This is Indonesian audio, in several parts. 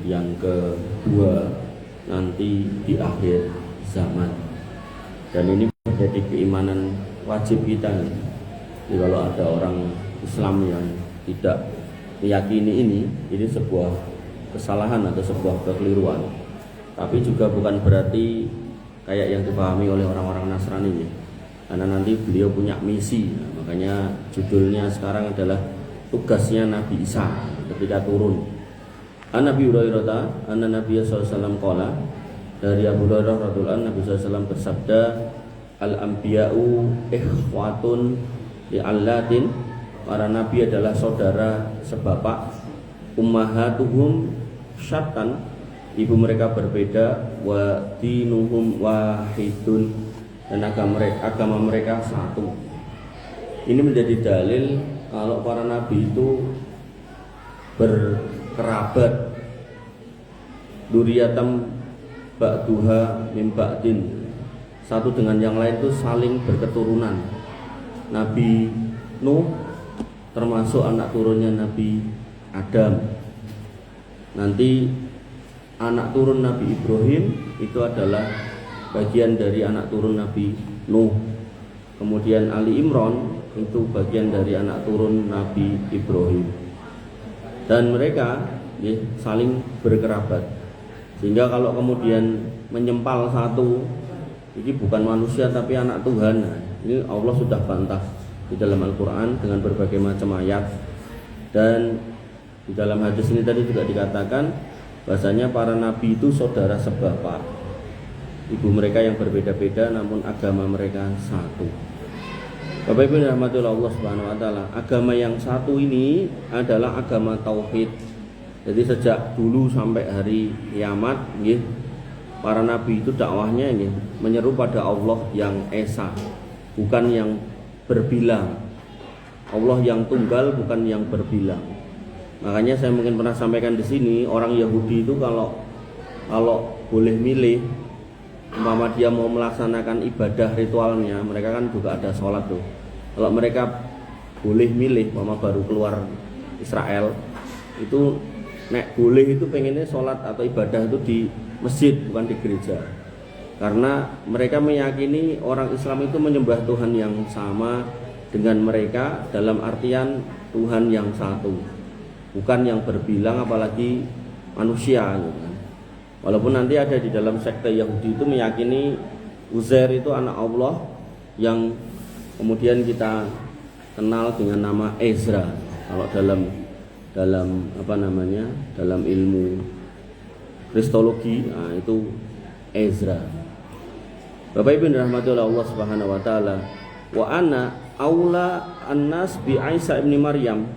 yang kedua nanti di akhir zaman. Dan ini menjadi keimanan wajib kita. Jadi kalau ada orang Islam yang tidak meyakini ini sebuah kesalahan atau sebuah kekeliruan. Tapi juga bukan berarti kayak yang dipahami oleh orang-orang Nasrani ya. Karena nanti beliau punya misi. Nah, makanya judulnya sekarang adalah tugasnya Nabi Isa ketika turun. An-Nabi Hurairah anna Nabi sallallahu alaihi wasallam qala, dari Abu Hurairah radhiyallahu anhu Nabi sallallahu alaihi wasallam bersabda, al-anbiya'u ikhwatun li'allatin, para nabi adalah saudara sebapak, ummahatuhum syattan, ibu mereka berbeda, wa dinuhum wahidun, dan agama mereka satu. Ini menjadi dalil kalau para nabi itu berkerabat, duriyatam ba'duha min ba'din, satu dengan yang lain itu saling berketurunan. Nabi Nuh termasuk anak turunnya Nabi Adam. Nanti anak turun Nabi Ibrahim itu adalah bagian dari anak turun Nabi Nuh. Kemudian Ali Imran itu bagian dari anak turun Nabi Ibrahim. Dan mereka saling berkerabat. Sehingga kalau kemudian menyempal satu, ini bukan manusia tapi anak Tuhan. Ini Allah sudah bantah di dalam Al-Quran dengan berbagai macam ayat. Dan di dalam hadis ini tadi juga dikatakan bahasanya para nabi itu saudara sebapak, ibu mereka yang berbeda-beda namun agama mereka satu. Bapak Ibu rahmatullah Allah Subhanahu wa taala, agama yang satu ini adalah agama tauhid. Jadi sejak dulu sampai hari kiamat para nabi itu dakwahnya menyeru pada Allah yang esa, bukan yang berbilang. Allah yang tunggal, bukan yang berbilang. Makanya saya mungkin pernah sampaikan di sini, orang Yahudi itu kalau boleh milih, umpama dia mau melaksanakan ibadah ritualnya, mereka kan juga ada sholat tuh. Kalau mereka boleh milih, umpama baru keluar Israel, itu nek boleh itu pengennya sholat atau ibadah itu di masjid, bukan di gereja. Karena mereka meyakini orang Islam itu menyembah Tuhan yang sama dengan mereka, dalam artian Tuhan yang satu, bukan yang berbilang apalagi manusia gitu. Walaupun nanti ada di dalam sekte Yahudi itu meyakini Uzair itu anak Allah, yang kemudian kita kenal dengan nama Ezra. Kalau dalam ilmu kristologi, itu Ezra. Bapak Ibu rahmatullah Allah Subhanahu wa taala, wa ana aula annas bi Isa ibni Maryam,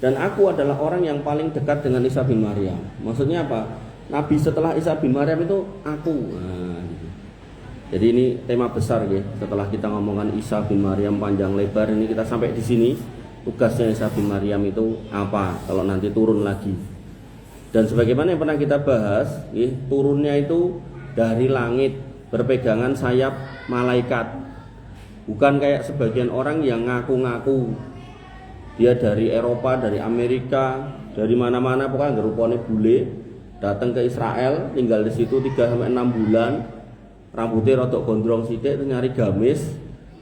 dan aku adalah orang yang paling dekat dengan Isa bin Maryam. Maksudnya apa? Nabi setelah Isa bin Maryam itu aku. Gitu. Jadi ini tema besar ya. Setelah kita ngomongkan Isa bin Maryam panjang lebar, ini kita sampai di sini. Tugasnya Isa bin Maryam itu apa kalau nanti turun lagi? Dan sebagaimana yang pernah kita bahas, turunnya itu dari langit, berpegangan sayap malaikat. Bukan kayak sebagian orang yang ngaku-ngaku dia dari Eropa, dari Amerika, dari mana-mana, pokoknya ngerupone bule, datang ke Israel, tinggal di situ 3-6 bulan, rambutnya rodok gondrong sithik, terus nyari gamis,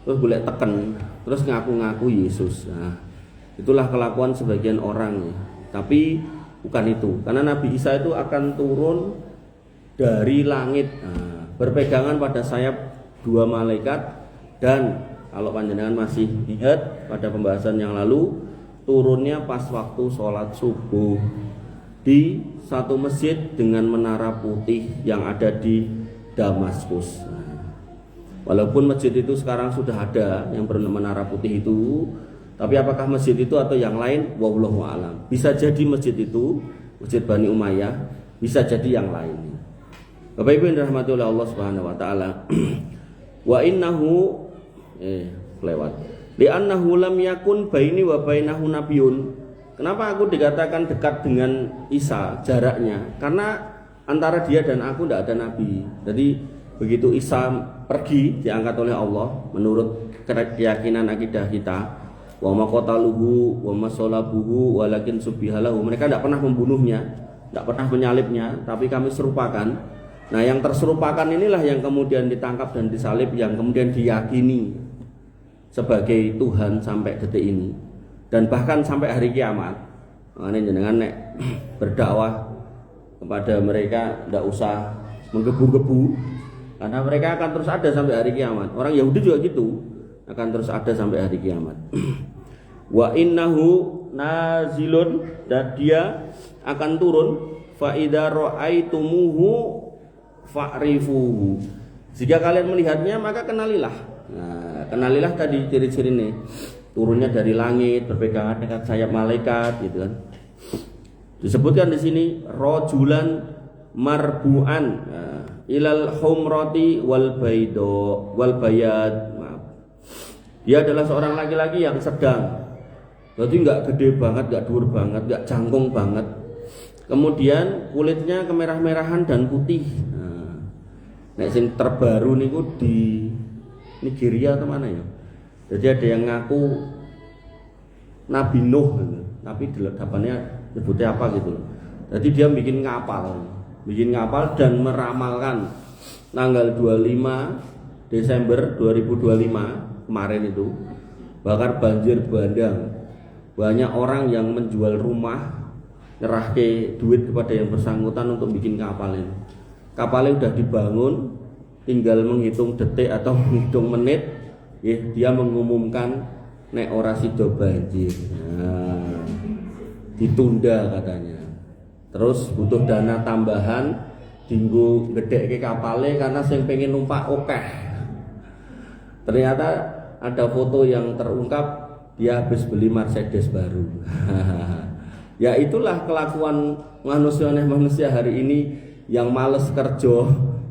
terus boleh teken, terus ngaku-ngaku Yesus. Nah, itulah kelakuan sebagian orang. Tapi bukan itu, karena Nabi Isa itu akan turun dari langit, berpegangan pada sayap 2 malaikat. Dan kalau panjenengan masih ingat pada pembahasan yang lalu, turunnya pas waktu sholat subuh di satu masjid dengan menara putih yang ada di Damaskus. Walaupun masjid itu sekarang sudah ada yang bermenara putih itu, tapi apakah masjid itu atau yang lain, wallahu a'lam. Bisa jadi masjid itu, Masjid Bani Umayyah, bisa jadi yang lain. Bapak Ibu yang dirahmati oleh Allah Subhanahu wa taala. Wa innahu lewat. Li'annahu lam yakun baini wa bainahu nabiyyun. Kenapa aku dikatakan dekat dengan Isa jaraknya? Karena antara dia dan aku tidak ada nabi. Jadi begitu Isa pergi, diangkat oleh Allah menurut keyakinan akidah kita, wa ma qataluhu wa ma salabuhu walakin subihalahu, mereka tidak pernah membunuhnya, tidak pernah menyalibnya, tapi kami serupakan. Nah, yang terserupakan inilah yang kemudian ditangkap dan disalib, yang kemudian diyakini sebagai Tuhan sampai detik ini, dan bahkan sampai hari kiamat. Makanya jenengan nek berdakwah kepada mereka tidak usah menggebu-gebu, karena mereka akan terus ada sampai hari kiamat. Orang Yahudi juga gitu, akan terus ada sampai hari kiamat. Wa innahu nazilun, dan dia akan turun. Fa idza ra'aitumuhu fa'rifuhu, jika kalian melihatnya maka kenalilah. Nah, kenalilah tadi ciri-ciri nih, turunnya dari langit berpegangan dengan sayap malaikat gitu kan. Disebutkan di sini rajulan marbu'an ilal humrati wal baido wal bayad. Dia adalah seorang laki-laki yang sedang, berarti nggak gede banget, nggak dhuwur banget, nggak jangkung banget. Kemudian kulitnya kemerah-merahan dan putih. Nah, sing terbaru niku di Nigeria atau mana ya? Jadi ada yang ngaku Nabi Nuh gitu, tapi delapannya sebutnya apa gitu loh. Jadi dia bikin kapal dan meramalkan tanggal 25 Desember 2025 kemarin itu bakar banjir bandang. Banyak orang yang menjual rumah, nyerahke duit kepada yang bersangkutan untuk bikin kapal ini. Kapalnya udah dibangun, tinggal menghitung detik atau menghitung menit, ya, dia mengumumkan nek ora sido banjir. Nah, ditunda katanya. Terus butuh dana tambahan dinggo gedhekke kapale karena sing pengen numpak akeh. Ternyata ada foto yang terungkap dia habis beli Mercedes baru. Ya itulah kelakuan manusia hari ini yang males kerja,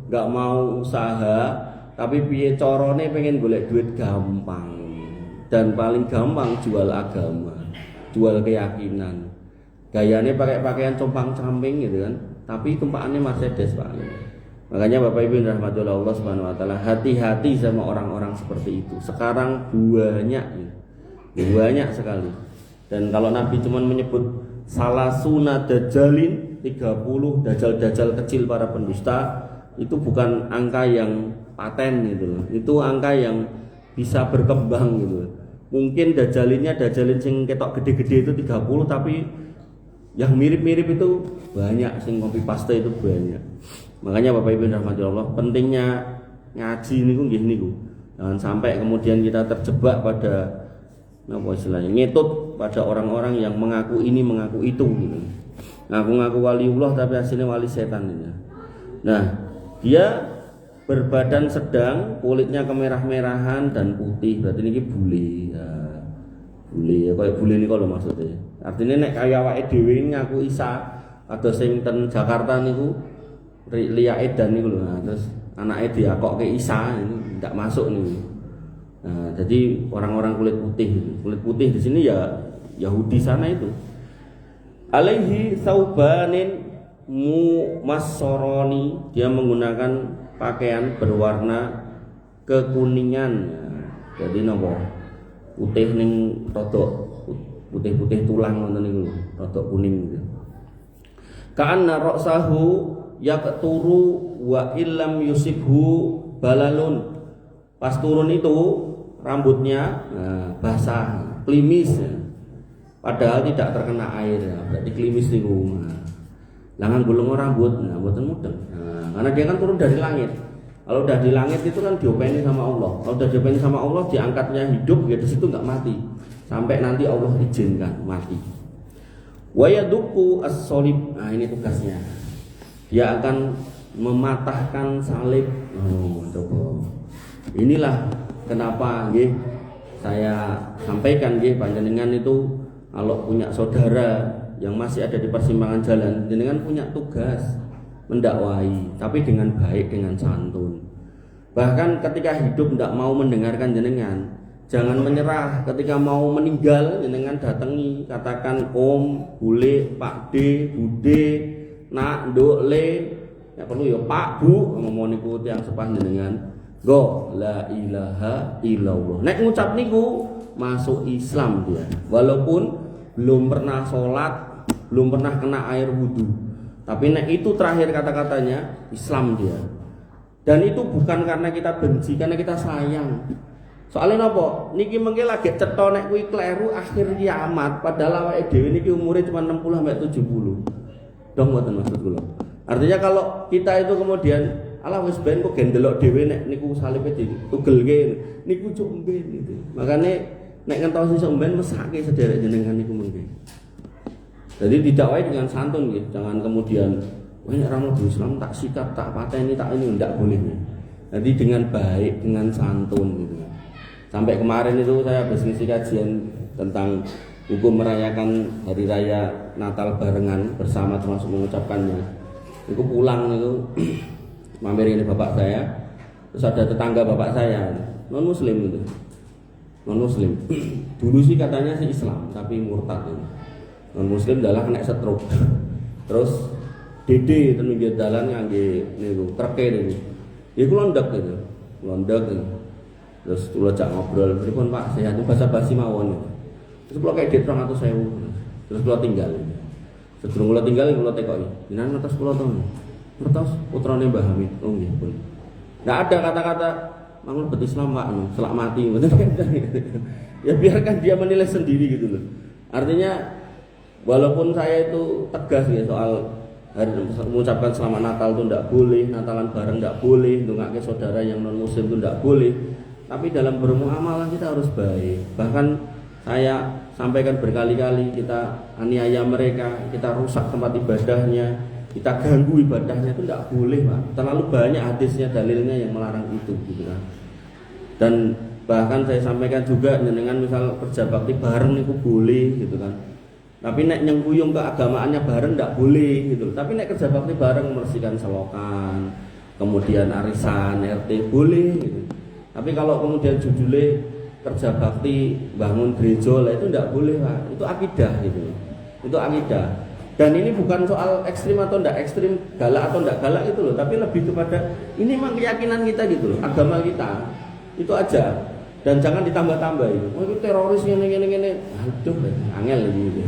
nggak mau usaha, tapi piye carane pengen golek duit gampang, dan paling gampang jual agama, jual keyakinan. Gayanya pakai pakaian compang-camping gitu kan, tapi tumpakannya Mercedes Pak. Makanya Bapak Ibu rahmatullah Allah Subhanahu wa taala, hati-hati sama orang-orang seperti itu. Sekarang banyak sekali. Dan kalau Nabi cuma menyebut salasuna dajalin, 30 dajal-dajal kecil para pendusta, itu bukan angka yang paten gitu loh. Itu angka yang bisa berkembang gitu. Mungkin dajalin sing ketok gede-gede itu 30, tapi yang mirip-mirip itu banyak, sing copy paste itu banyak. Makanya Bapak Ibu rahmatullah, pentingnya ngaji niku nggih niku. Jangan sampai kemudian kita terjebak pada apa istilahnya, ngetut pada orang-orang yang mengaku ini mengaku itu gitu. Ngaku-ngaku waliullah tapi hasilnya wali setan gitu. Nah, dia berbadan sedang, kulitnya kemerah-merahan dan putih, berarti ini bule. Ya, bule ya, kayak bule ini kalau maksudnya. Artinya nek kaya awake dhewe ngaku Isa, ada sing ten Jakarta niku Lia Edan niku lho. Nah, terus anake diakokke Isa, ini tidak masuk nih. Nah, jadi orang-orang kulit putih di sini ya Yahudi sana itu. Alaihi saubanin mumassoroni, dia menggunakan pakaian berwarna kekuningan. Jadi nopo? Putih ning rodok putih-putih tulang ngoten niku, rodok kuning gitu. Ka'anna ra'sahu yaqturu wa illam yusibhu balalun. Pas turun itu rambutnya basah, klimis ya. Padahal tidak terkena air ya. Berarti klimis niku. Langan gulung rambut, mboten mudeng. Karena dia kan turun dari langit. Kalau udah di langit itu kan diopeni sama Allah. Kalau udah diopeni sama Allah, diangkatnya hidup ya, di situ enggak mati. Sampai nanti Allah izinkan mati. Wa yaduku as-solib. Nah, ini tugasnya. Dia akan mematahkan salib. Inilah kenapa nggih saya sampaikan nggih panjenengan itu kalau punya saudara yang masih ada di persimpangan jalan, jenengan punya tugas mendakwai, tapi dengan baik, dengan santun. Bahkan ketika hidup tidak mau mendengarkan jenengan, jangan menyerah. Ketika mau meninggal, jenengan datangi, katakan Om, Bule, Pak D, Bude, Nak, Nduk, Le, ya perlu ya Pak, Bu, ngomong niku tiyang sepah jenengan. Go la ilaha illallah. Nek ngucap niku masuk Islam dia. Walaupun belum pernah sholat, belum pernah kena air wudu. Tapi nek itu terakhir kata-katanya Islam dia. Dan itu bukan karena kita benci, karena kita sayang. Soalnya napa? Niki mengke lagi cetha nek kuwi kleru akhir kiamat, padahal awake dhewe niki umure cuma 60 sampai 70. Dong mboten maksud kula. Artinya kalau kita itu kemudian ala wis ben kok gendelok dhewe nek niku salipe ditugelke niku cuk mben gitu. Makane nek ngentosi sok mben mesake sederek jenengan niku mengke. Jadi didakwai dengan santun gitu. Jangan kemudian wah nek ra mlebu Islam tak sikat, tak pateni, tak ini ndak boleh. Jadi dengan baik, dengan santun gitu. Sampai kemarin itu saya habis ngisi kajian tentang hukum merayakan hari raya Natal barengan bersama termasuk mengucapkannya. Itu pulang itu mampir ini bapak saya, terus ada tetangga bapak saya non muslim itu, non muslim. Dulu sih katanya sih Islam tapi murtad itu. Non muslim adalah kena stroke. Terus dede itu pinggir dalan ngangge niku treke niku. Iku londek gitu. Londek gitu. Terus kula jak ngobrol, "Pripun Pak, sehat?" Basa-basi mawon. Terus kula kayak dit 200.000. Terus kula tinggal. Sedurung kula tinggal kula tekoki. Jenengan ngertos kula to? Ngertos putrane Mbah Hamid. Oh nggih, pun. Enggak ada kata-kata mangun bet Islam Pak, selak mati. Ya biarkan dia menilai sendiri gitu loh. Artinya walaupun saya itu tegas ya soal hari mengucapkan selamat Natal itu tidak boleh, Natalan bareng tidak boleh, ndongake saudara yang non muslim itu tidak boleh. Tapi dalam bermuamalah kita harus baik. Bahkan saya sampaikan berkali-kali, kita aniaya mereka, kita rusak tempat ibadahnya, kita ganggu ibadahnya itu tidak boleh Pak. Terlalu banyak hadisnya, dalilnya yang melarang itu gitu kan. Dan bahkan saya sampaikan juga jenengan misal kerja bakti bareng itu boleh gitu kan. Tapi nek nyengkuyung keagamaannya bareng tidak boleh gitu. Tapi nek kerja bakti bareng membersihkan selokan, kemudian arisan RT boleh gitu. Tapi kalau kemudian judulnya kerja bakti bangun gereja lah itu tidak boleh Pak. Itu akidah gitu. Itu akidah. Dan ini bukan soal ekstrim atau tidak ekstrim, galak atau tidak galak itu loh, tapi lebih kepada ini memang keyakinan kita gitu loh, agama kita. Itu aja. Dan jangan ditambah-tambah itu. Oh itu teroris ngene. Aduh, angel gitu.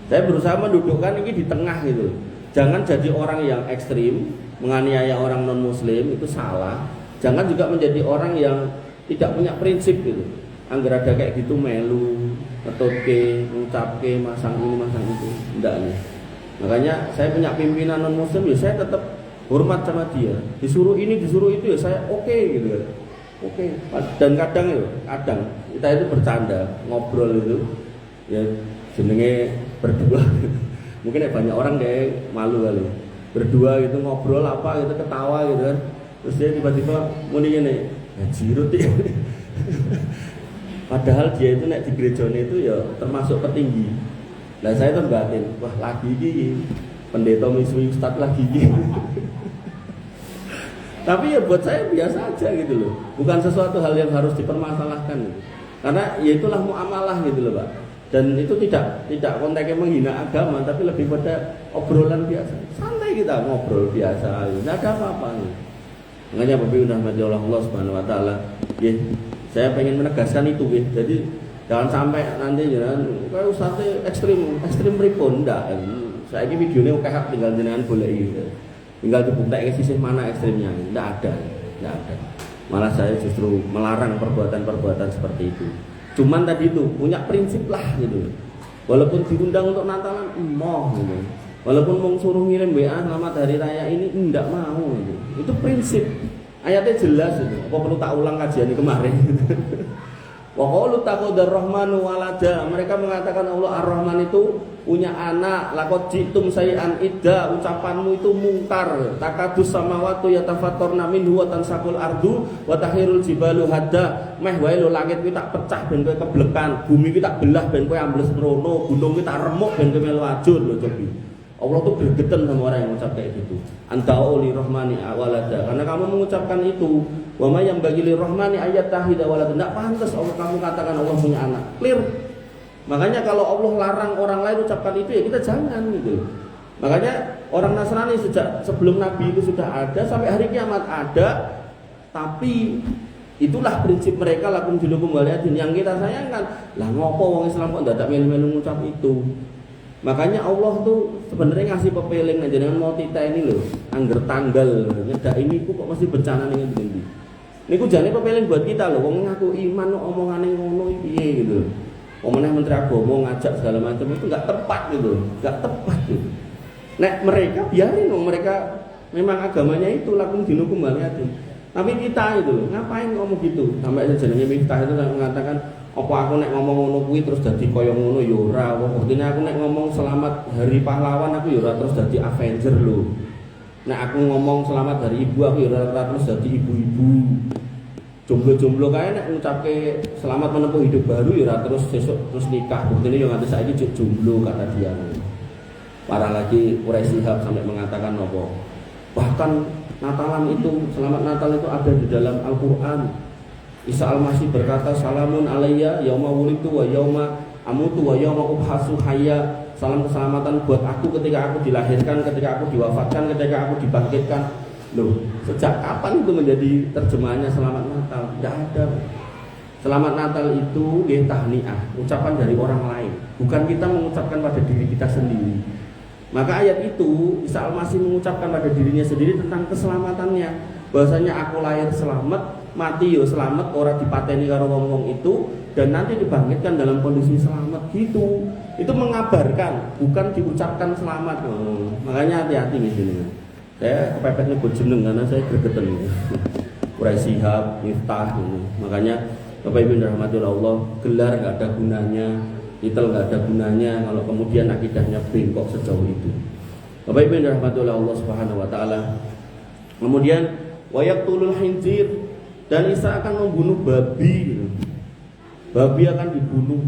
Saya berusaha mendudukkan ini di tengah gitu. Jangan jadi orang yang ekstrim, menganiaya orang non muslim itu salah. Jangan juga menjadi orang yang tidak punya prinsip gitu. Angger ada kayak gitu melu, ngetutke, ngucapke, masang ini, masang itu. Enggak nih. Makanya saya punya pimpinan non muslim ya saya tetap hormat sama dia. Disuruh ini, disuruh itu ya saya oke gitu kan. Oke. Dan kadang kita itu bercanda, ngobrol itu ya jenenge berdua. Mungkin banyak orang kayak malu kali. Berdua gitu ngobrol apa gitu ketawa gitu kan. Terus dia tiba-tiba muni ngene, ya jirut ya. Padahal dia itu nek di gerejane itu ya termasuk petinggi. Lah saya tuh batin, wah lagi iki pendeta misui ustaz lagi iki. Tapi ya buat saya biasa aja gitu loh. Bukan sesuatu hal yang harus dipermasalahkan gitu. Karena ya itulah muamalah gitu loh, Pak. Dan itu tidak konteksnya menghina agama, tapi lebih pada obrolan biasa. Santai kita ngobrol biasa, enggak ada apa-apa gitu. Makanya Bapak Ibu rahmati Allah Subhanahu wa taala, saya pengen menegaskan itu gitu. Jadi jangan sampai nanti jangan kalau ustaz ekstrim pripun ndak. Saiki videone oke hak tinggal jenengan boleh gitu. Tinggal dibuktikan sisi mana ekstrimnya. Ndak ada. Malah saya justru melarang perbuatan-perbuatan seperti itu. Cuman tadi itu punya prinsip lah gitu. Walaupun diundang untuk Natalan emoh gitu. Walaupun mau suruh ngirim WA selamat hari raya ini enggak mau gitu. Itu prinsip. Ayatnya jelas itu. Apa perlu tak ulang kajian ini kemarin? Wa qalu taqaddar rahmanu walada. Mereka mengatakan Allah Ar-Rahman itu punya anak. Laqad jitum sayan idda. Ucapanmu itu mungkar. Takadus samawati yatafattarna minhu wa tansaqul ardu wa tahirul jibalu hadda. Meh wae lo langit kuwi tak pecah ben kowe keblekan, bumi kuwi tak belah ben kowe ambles merono, gunung kuwi tak remuk ben kowe melu ajur lho cobi. Allah tuh bergeten sama orang yang mengucap kayak gitu. Anta'u li rahmani awalada. Karena kamu mengucapkan itu, wa ma yang bagi li rahmani ayat tahida walada. Tidak pantas Allah kamu katakan Allah punya anak. Clear. Makanya kalau Allah larang orang lain ucapkan itu ya kita jangan gitu. Makanya orang Nasrani sejak sebelum Nabi itu sudah ada sampai hari kiamat ada, tapi itulah prinsip mereka lakum dinukum waliadin yang kita sayangkan. Lah ngopo wong Islam kok dadak melu-melu ngucap itu? Makanya Allah tuh sebenarnya ngasih pepeling aja dengan mau tita ini loh, angger tanggal nyedak ini kok masih bencana nih begini. Ini ku jane pepeling buat kita loh, wong ngaku iman omongane ngono piye gitu. Omongane menteri agama ngajak segala macam itu nggak tepat gitu, nggak tepat gitu. Nek mereka biarin dong, mereka memang agamanya itu lakum dinukum waliyadin. Tapi kita itu ngapain ngomong gitu? Sampai jenenge Miftah itu mengatakan, apa aku nek ngomong ngono kuwi terus dadi kaya ngono ya ora. Buktine aku nek ngomong selamat hari pahlawan aku ya ora terus dadi Avenger lho. Nek aku ngomong selamat hari ibu aku ya ora terus dadi ibu-ibu. Jomblo-jomblo kae nek ngucapke selamat menempuh hidup baru ya ora terus sesuk terus nikah. Buktine ya nganti saiki jomblo kata dia. Parah lagi Quraisy Shihab sampai mengatakan apa? Bahkan Natalan itu, selamat Natal itu ada di dalam Al-Qur'an. Isa Al-Masih berkata, salamun alayya yauma wulidtu wa yauma amutu wa yauma ubhasu hayya. Salam keselamatan buat aku ketika aku dilahirkan, ketika aku diwafatkan, ketika aku dibangkitkan. Loh, sejak kapan itu menjadi terjemahannya selamat Natal? Tidak ada. Selamat Natal itu tahniah, ucapan dari orang lain. Bukan kita mengucapkan pada diri kita sendiri. Maka ayat itu Isa Al-Masih mengucapkan pada dirinya sendiri tentang keselamatannya. Bahwasanya aku lahir selamat, mati yo selamat, orang dipateni karo wong-wong itu, dan nanti dibangkitkan dalam kondisi selamat gitu. Itu mengabarkan, bukan diucapkan selamat. Makanya hati-hati nih sini. Saya kepepet nyebut jeneng karena saya gregetan. Quraisy Shihab, Miftah ini. Makanya Bapak Ibu dirahmati Allah, gelar gak ada gunanya, titel gak ada gunanya kalau kemudian akidahnya bengkok sejauh itu. Bapak Ibu dirahmati Allah Subhanahu wa taala. Kemudian wayaqtulul khinzir, dan Isa akan membunuh babi gitu. Babi akan dibunuh.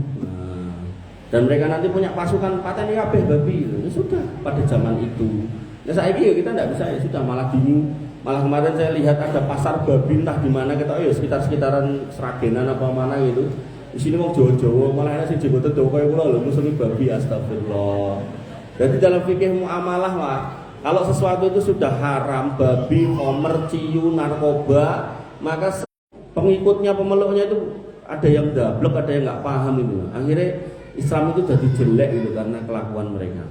Dan mereka nanti punya pasukan pateni kabeh babi gitu. Ya sudah pada zaman itu. Nah saiki ya kita enggak bisa ya sudah malah gini. Malah kemarin saya lihat ada pasar babi entah di mana kita sekitar-sekitaran Sragenan apa mana gitu. Di sini mau Jawa-Jawa malah ana sing jenggoten dawa kaya kula lho musuni babi, astagfirullah. Jadi dalam fikih muamalah Pak, kalau sesuatu itu sudah haram, babi, homer, ciu, narkoba, maka pengikutnya, pemeluknya itu ada yang dablek, ada yang nggak paham itu. Akhirnya Islam itu jadi jelek gitu karena kelakuan mereka.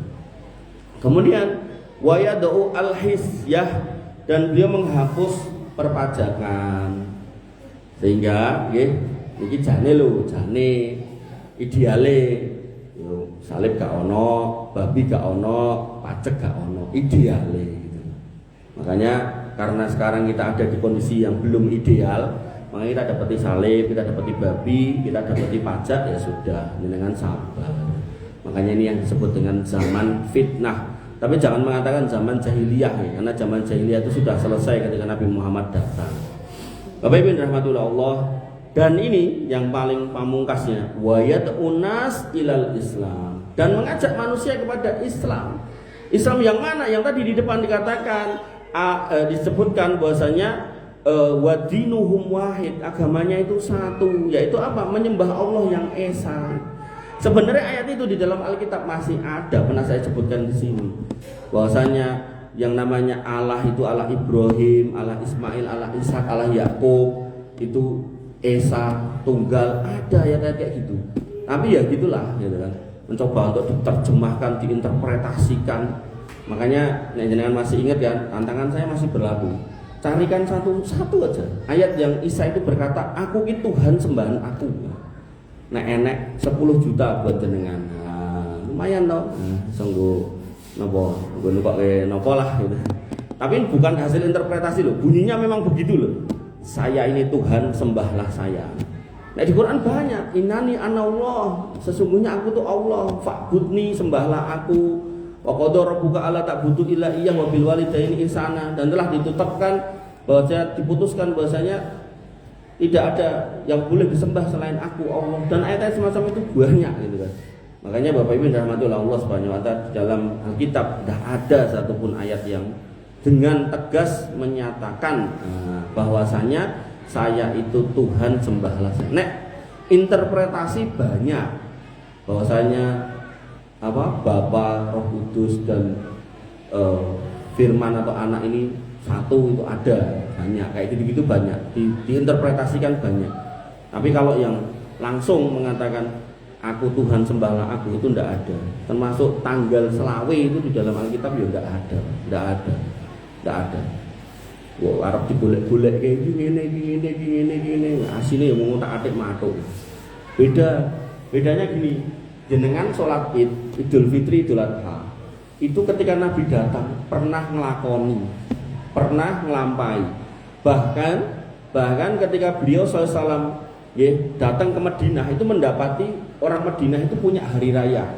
Kemudian wayadau al-hisyah, dan beliau menghapus perpajakan. Sehingga iki jane lho, jane ideale yo salib gak ono, babi gak ono, pajak gak ono, ideale gitu. Makanya karena sekarang kita ada di kondisi yang belum ideal, makanya kita dapati salib, kita dapati babi, kita dapati pajak, ya sudah, dengan sabar. Makanya ini yang disebut dengan zaman fitnah. Tapi jangan mengatakan zaman jahiliyah ya, karena zaman jahiliyah itu sudah selesai ketika Nabi Muhammad datang. Bapak Ibu rahmatullah Allah. Dan ini yang paling pamungkasnya, wayat unas ilal Islam, dan mengajak manusia kepada Islam. Islam yang mana? Yang tadi di depan dikatakan disebutkan bahwasanya wadinuhum wahid, agamanya itu satu, yaitu apa? Menyembah Allah yang esa. Sebenarnya ayat itu di dalam Alkitab masih ada, pernah saya sebutkan di sini. Bahwasanya yang namanya Allah itu Allah Ibrahim, Allah Ismail, Allah Ishak, Allah Yakub, itu esa, tunggal, ada ya kayak gitu. Tapi ya gitulah gitu kan. Mencoba untuk diterjemahkan, diinterpretasikan. Makanya jenengan masih ingat kan, tantangan saya masih berlaku. Carikan satu aja ayat yang Isa itu berkata, aku itu Tuhan sembahan aku. Nah enek 10 juta buat jenengan. Nah, lumayan toh. Sungguh nopo lah gitu. Tapi bukan hasil interpretasi loh. Bunyinya memang begitu loh. Saya ini Tuhan, sembahlah saya. Nah di Quran banyak, innani anallah, sesungguhnya aku tuh Allah, fa'budni, sembahlah aku. Wa qadara rabbuka alla ta'budu illa iyyah wa bil walidaini ihsana, dan telah ditetapkan bahwasanya diputuskan bahwasanya tidak ada yang boleh disembah selain aku Allah, dan ayat-ayat semacam itu banyak gitu kan. Makanya Bapak Ibu rahmatullah Allah Subhanahu wa taala, dalam Alkitab tidak ada satupun ayat yang dengan tegas menyatakan bahwasanya saya itu Tuhan, sembahlah saya. Nek interpretasi banyak bahwasanya Bapa, Roh Kudus dan Firman atau anak ini satu, itu ada banyak kayak gitu banyak diinterpretasikan banyak. Tapi kalau yang langsung mengatakan aku Tuhan sembahlah aku itu tidak ada. Termasuk tanggal selawe itu di dalam Alkitab ya tidak ada. Wah, Arab digolek-golek kayak gini, aslinya ya mau tak atik matuk. Bedanya gini, jenengan sholat Idul Fitri, Idul Adha, itu ketika Nabi datang pernah ngelakoni, pernah ngelampai. Bahkan ketika beliau SAW datang ke Madinah itu mendapati orang Madinah itu punya hari raya.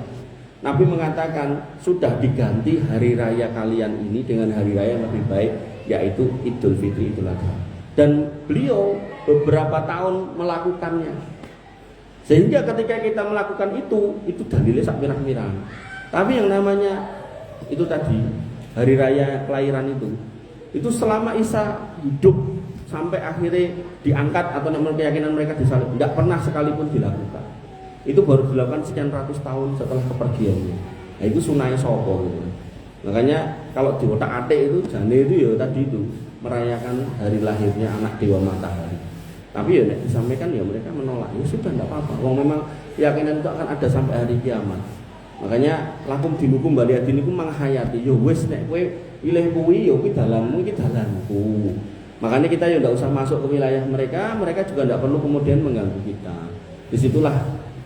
Nabi mengatakan sudah diganti hari raya kalian ini dengan hari raya yang lebih baik, yaitu Idul Fitri, Idul Adha. Dan beliau beberapa tahun melakukannya. Sehingga ketika kita melakukan itu dalilnya sak mirah-mirah. Tapi yang namanya itu tadi hari raya kelahiran itu selama Isa hidup sampai akhirnya diangkat atau menurut keyakinan mereka disalib, tidak pernah sekalipun dilakukan. Itu baru dilakukan sekian ratus tahun setelah kepergiannya. Nah, itu sunai sopo gitu. Makanya kalau di otak atik itu jane itu ya tadi itu merayakan hari lahirnya anak dewa matahari. Tapi ya nek disampaikan ya mereka menolak. Ya sudah tidak apa-apa. Wong memang keyakinan itu akan ada sampai hari kiamat. Makanya lakum dinukum bali adinikum manghayati. Ya wis nek kowe pilih kuwi ya kuwi dalanmu iki dalanku. Makanya kita ya tidak usah masuk ke wilayah mereka juga tidak perlu kemudian mengganggu kita. Disitulah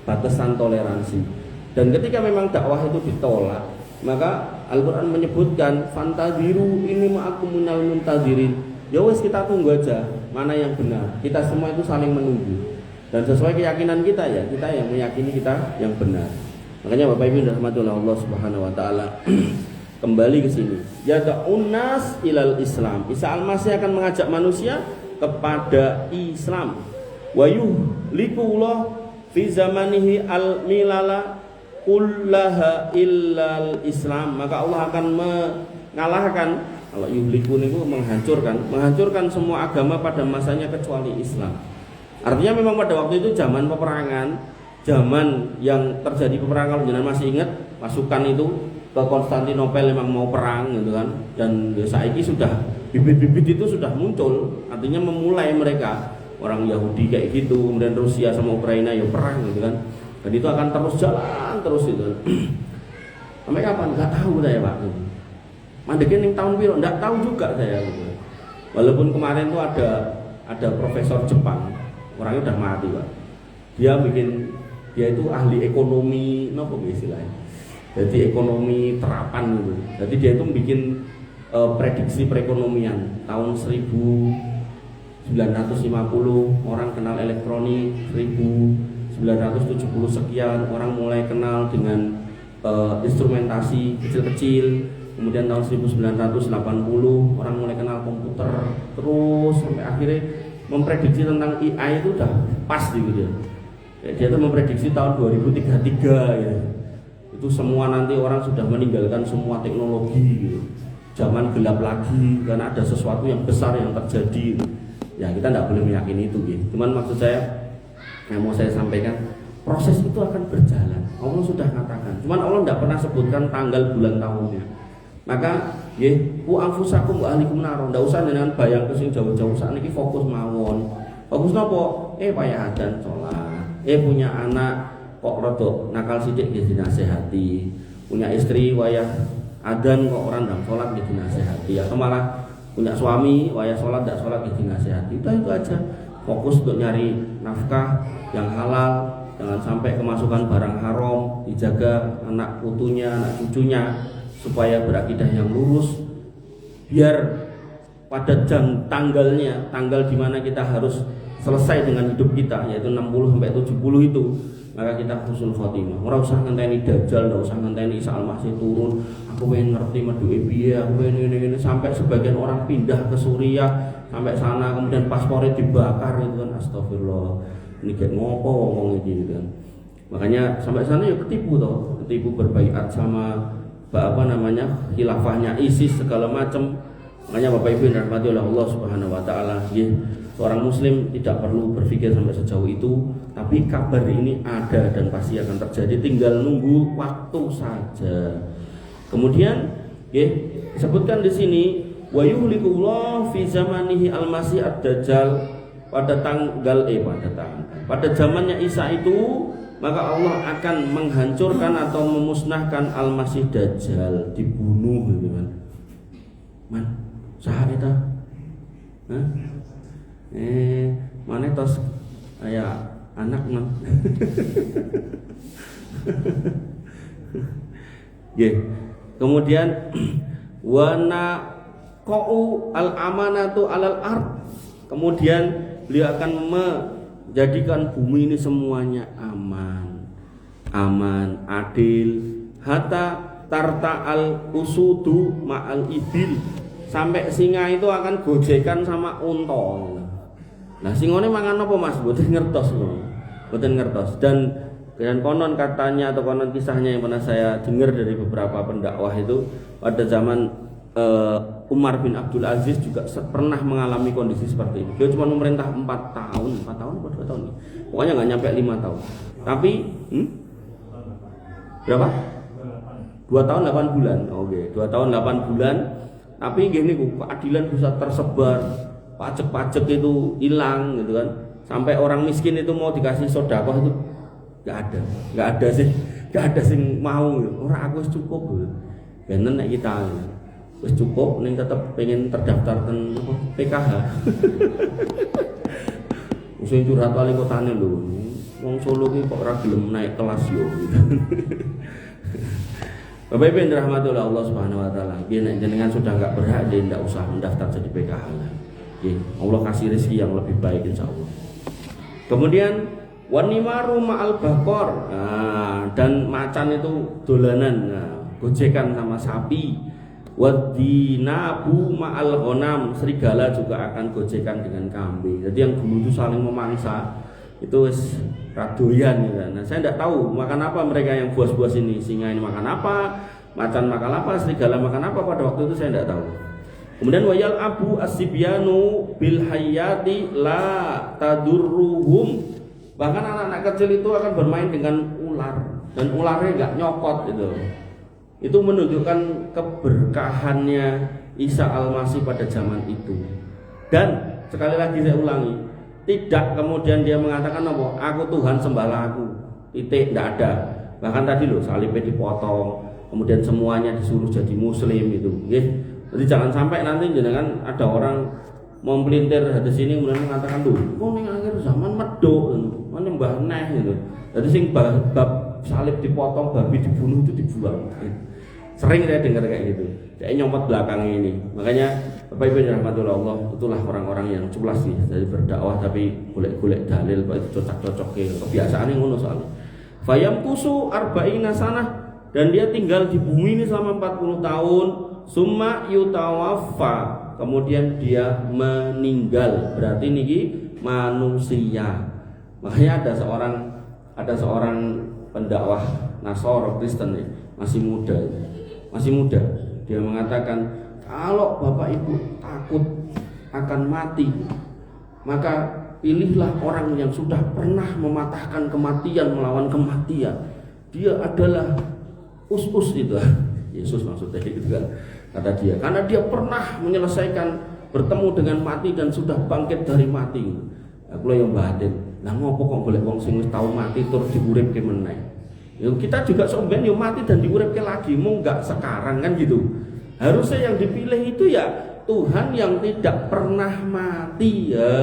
batasan toleransi. Dan ketika memang dakwah itu ditolak, maka Al-Quran menyebutkan fantadiru ini ma'akum minal muntazirin. Ya wes kita tunggu aja mana yang benar. Kita semua itu saling menunggu. Dan sesuai keyakinan kita ya, kita yang meyakini kita yang benar. Makanya Bapak Ibu rahmatullah Allah Subhanahu wa taala kembali ke sini. Yad'un nas ilal Islam. Isa al-Masih akan mengajak manusia kepada Islam. Wa yuhlikullah fi zamanihi al-milala kullaha illal Islam. Maka Allah akan mengalahkan, kalau yuhlikun itu menghancurkan semua agama pada masanya kecuali Islam. Artinya memang pada waktu itu zaman peperangan, zaman yang terjadi peperangan, kalau jangan masih ingat pasukan itu ke Konstantinopel memang mau perang gitu kan. Dan saiki sudah bibit-bibit itu sudah muncul, artinya memulai mereka. Orang Yahudi kayak gitu, kemudian Rusia sama Ukraina ya perang gitu kan. Dan itu akan terus jalan terus itu. Sampai kapan? Enggak tahu saya Pak. Mandekin yang tahun piro? Enggak tahu juga saya gitu. Walaupun kemarin tuh ada profesor Jepang, orangnya udah mati Pak. Dia itu ahli ekonomi, nopo istilahnya. Jadi ekonomi terapan gitu. Jadi dia itu bikin prediksi perekonomian tahun 1950 orang kenal elektronik, 1970 sekian orang mulai kenal dengan instrumentasi kecil-kecil, kemudian tahun 1980 orang mulai kenal komputer, terus sampai akhirnya memprediksi tentang AI itu udah pas gitu ya. Dia tuh memprediksi tahun 2033 ya. Itu semua nanti orang sudah meninggalkan semua teknologi gitu. Zaman gelap lagi karena ada sesuatu yang besar yang terjadi. Ya kita tidak boleh meyakini itu gitu. Cuman maksud saya yang mau saya sampaikan, proses itu akan berjalan. Allah sudah katakan. Cuman Allah tidak pernah sebutkan tanggal, bulan, tahunnya. Maka ku anfusakum wa ahlikum nar. Tidak usah dengan bayang kesing jauh-jauh. Saat ini fokus mawon. Fokus nopo? Payah adan sholat. Punya anak kok rodok nakal sidik gitu dinasehati. Punya istri wayah adan kok orang dalam sholat gitu dinasehati. Atau malah punya suami wayah sholat tidak sholat gitu dinasehati. Itu aja. Fokus untuk nyari nafkah yang halal, jangan sampai kemasukan barang haram, dijaga anak putunya, anak cucunya supaya berakidah yang lurus. Biar pada tanggal di mana kita harus selesai dengan hidup kita, yaitu 60 sampai 70 itu, maka kita husnul khotimah. Ora usah ngenteni dajjal, ora usah ngenteni Isa al-Masih turun. Aku pengen ngerti meduke piye, aku pengen ini sampai sebagian orang pindah ke Suriah, sampai sana kemudian paspornya dibakar itu kan, astagfirullah. Ini kayak ngopo ngomong gitu kan. Makanya sampai sana ya ketipu berbaiat sama khilafahnya ISIS segala macam. Makanya Bapak Ibu yang dirahmati oleh Allah Subhanahu wa taala, seorang muslim tidak perlu berpikir sampai sejauh itu, tapi kabar ini ada dan pasti akan terjadi, tinggal nunggu waktu saja. Kemudian disebutkan di sini wa yuhlikullah fi zamanihi al-masih ad-dajjal, pada zamannya Isa itu maka Allah akan menghancurkan atau memusnahkan Al-Masih Dajjal, dibunuh gitu kan. Man, saha eta? Hah? Mana tos kayak anak man. Kemudian wana qau al-amanatu alal ard. Kemudian beliau akan menjadikan bumi ini semuanya aman, adil. Hatta tarta al-usudu ma'al ibil. Sampai singa itu akan gojekan sama unta. Nah, singone mangan apa Mas? Mboten ngertos lho. Mboten ngertos. Dan konon katanya atau konon kisahnya yang pernah saya dengar dari beberapa pendakwah itu pada zaman Umar bin Abdul Aziz juga pernah mengalami kondisi seperti ini. Dia cuma memerintah 4 tahun atau 2 tahun nih. Pokoknya nggak nyampe 5 tahun. Tapi berapa? 2 tahun 8 bulan. Oke, 2 tahun 8 bulan. Tapi gini, keadilan bisa tersebar, pajak-pajak itu hilang gitu kan. Sampai orang miskin itu mau dikasih sedekah itu nggak ada sih mau. Orang aku cukup. Bener nek kita wis cukup ning tetep pengen terdaftar ten PKH. Sing curhat wali kotane lho. Wong Solo ki kok ora gelem naik kelas yo gitu. Bapak Ibu yang dirahmati oleh Allah Subhanahu wa taala, nek jenengan sudah enggak berhak, dia enggak usah mendaftar jadi PKH. Allah kasih rezeki yang lebih baik insyaallah. Kemudian wanimaru ma'al bakor. Dan macan itu dolanan, gojekan sama sapi. Wadinabu ma'al ghanam, serigala juga akan gojekan dengan kambing. Jadi yang dulu itu saling memangsa itu radoyan gitu. Nah, saya tidak tahu makan apa mereka yang buas-buas ini. Singa ini makan apa, macan makan apa, serigala makan apa, pada waktu itu saya tidak tahu. Kemudian wayal abu asibyanu bil hayati la tadurruhum. Bahkan anak-anak kecil itu akan bermain dengan ular dan ularnya nggak nyokot gitu. Itu menunjukkan keberkahannya Isa Al-Masih pada zaman itu. Dan sekali lagi saya ulangi, tidak kemudian dia mengatakan apa? Aku Tuhan, sembahlah aku. Titik, tidak ada. Bahkan tadi loh salibnya dipotong, kemudian semuanya disuruh jadi muslim itu. Jadi jangan sampai nanti jangan ada orang mau melintir hadis ini kemudian mengatakan tuh, kok ning akhir zaman medok, menyembah neh gitu. Jadi sing bab salib dipotong, babi dibunuh itu dibuang. Sering saya dengar kayak gitu. Kayak nyomot belakang ini. Makanya Bapak Ibu rahmatullah Allah, itulah orang-orang yang culas sih dari berdakwah tapi golek-golek dalil kok itu cocok-cocoknya. Kebiasaannya ngono soalnya. Fayam kusu arba'ina sanah, dan dia tinggal di bumi ini selama 40 tahun. Summa yutawaffa, kemudian dia meninggal. Berarti niki manusia. Makanya ada seorang pendakwah Nasara Kristen nih, masih muda. Dia mengatakan, kalau Bapak Ibu takut akan mati, maka pilihlah orang yang sudah pernah mematahkan kematian, melawan kematian. Dia adalah Us itu, Yesus maksudnya gitu kan, kata dia. Karena dia pernah menyelesaikan, bertemu dengan mati dan sudah bangkit dari mati. Aku yang batin. Lah ngopo kok golek wong sing wis tau mati terus diuripke meneh. Ya kita juga sampean yo mati dan diuripke lagi, mau enggak sekarang kan gitu. Harusnya yang dipilih itu ya Tuhan yang tidak pernah mati ya.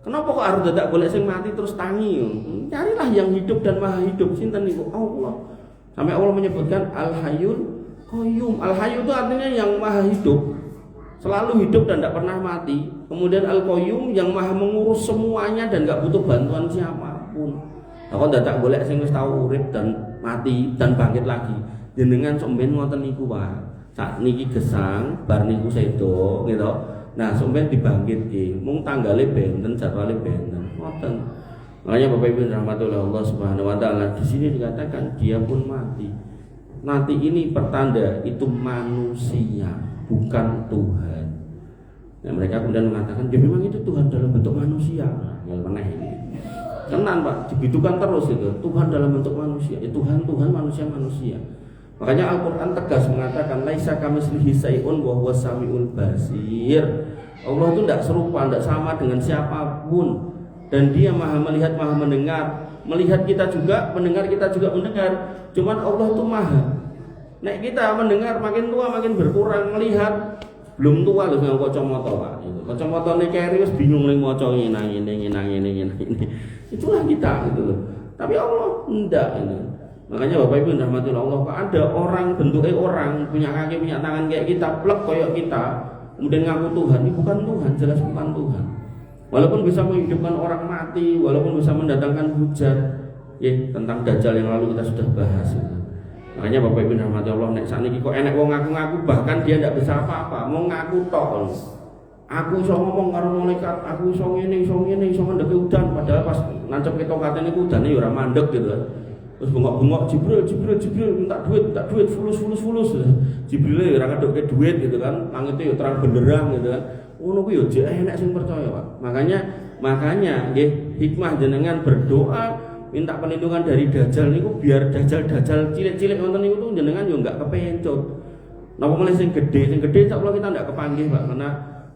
Kenapa kok harus dadak golek sing mati terus tangi? Carilah yang hidup dan maha hidup. Sinten niku? Allah. Sampai Allah menyebutkan Al-Hayyul Qayyum. Al-Hayyu itu artinya yang maha hidup, selalu hidup dan tidak pernah mati. Kemudian Al-Qayyum yang maha mengurus semuanya dan enggak butuh bantuan siapapun. Aku dadak golek sing wis tau urip dan mati dan bangkit lagi. Jenengan sampeyan ngoten niku wae. Sak niki gesang, bar niku sedo gitu. Nah, sampeyan dibangkitke. Mung tanggale benten, jadwale benten. Ngoten. Makanya Bapak Ibu rahmatullah Allah Subhanahu wa taala, di sini dikatakan dia pun mati. Nanti ini pertanda itu manusia, bukan Tuhan. Nah, mereka kemudian mengatakan, ya memang itu Tuhan dalam bentuk manusia. Yang meneh ini. Tenan Pak, dibidukan terus itu. Tuhan dalam bentuk manusia. Ya Tuhan, manusia. Makanya Al-Qur'an tegas mengatakan laisa kamitslihi syai'un wa huwas samiul basir. Allah itu tidak serupa, tidak sama dengan siapapun, dan dia maha melihat, maha mendengar. melihat kita juga, mendengar kita juga mendengar. Cuman Allah tuh maha. Nek kita mendengar makin tua makin berkurang, melihat belum tua loh dengan kacamata Pak. Itu. Kacamatane keri wis bingung ning maca ngene. Itulah kita gitu loh. Tapi Allah enggak ini. Makanya Bapak Ibu rahmatil Allah, kok ada orang bentuknya orang, punya kaki, punya tangan kayak kita, plek kayak kita, kemudian ngaku Tuhan, ini bukan Tuhan, jelas bukan Tuhan. Walaupun bisa menghidupkan orang mati, walaupun bisa mendatangkan hujan, ya tentang Dajjal yang lalu kita sudah bahas. Ya. Makanya Bapak Ibu rahmatil Allah, nek sakniki kok enek wong ngaku-ngaku bahkan dia tidak bisa apa-apa, mau ngaku tok. Aku iso ngomong karo malaikat, aku iso ngene, iso ngendheki udan, padahal pas nancep ketokate niku udane ya ora mandeg gitu kan. Terus bengok-bengok Jibril minta duit fulus. Jibril ora ngedokke duit gitu kan. Langite ya terang benderang gitu kan. Ngono kuwi ya jek enek sing percaya, Pak. Makanya nggih hikmah jenengan berdoa minta perlindungan dari Dajjal niku biar Dajjal cilik-cilik wonten niku tuh jenengan yo enggak kepencot. Napa malah sing gedhe insyaallah kita enggak kepanggih, Pak, karena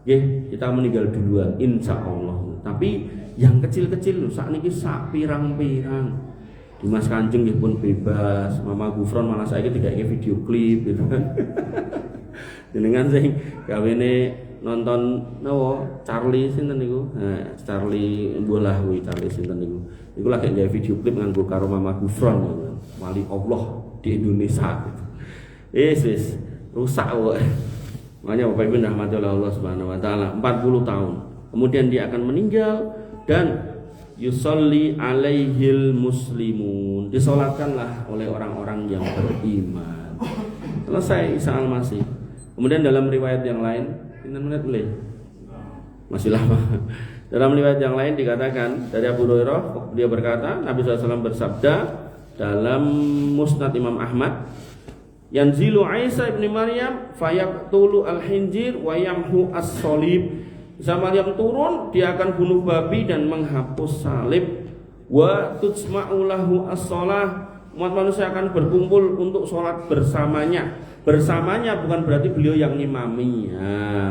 nggih kita meninggal duluan insyaallah. Tapi yang kecil-kecil sakniki sak pirang-pirang. Dimas Kanjeng nggih pun bebas, Mama Gufron malah saiki tidak ingin video klip gitu kan. Jenengan sing gawene nonton napa Charlie sinten niku? Charlie mbolah kuwi Charlie sinten niku. Iku lagi gawe video klip nganggo karo Mama Gufron gitu. Wali Allah di Indonesia gitu. Wis rusak kok. Makanya Bapak Ibu rahmatullah Allah Subhanahu wa taala 40 tahun. Kemudian dia akan meninggal dan yusolli alaihil muslimun, disolatkanlah oleh orang-orang yang beriman. Selesai Isa al-Masih. Kemudian dalam riwayat yang lain, menit boleh? Masih lama. Dalam riwayat yang lain dikatakan dari Abu Hurairah, dia berkata, Nabi SAW bersabda dalam Musnad Imam Ahmad, yanzilu Isa ibn Maryam fayaqtulu al-hinjir wa yamhu as-solib. Isa Maryam turun, dia akan bunuh babi dan menghapus salib. Wa tutsma'u lahu as-shalah, umat manusia akan berkumpul untuk sholat bersamanya. Bersamanya bukan berarti beliau yang ngimami.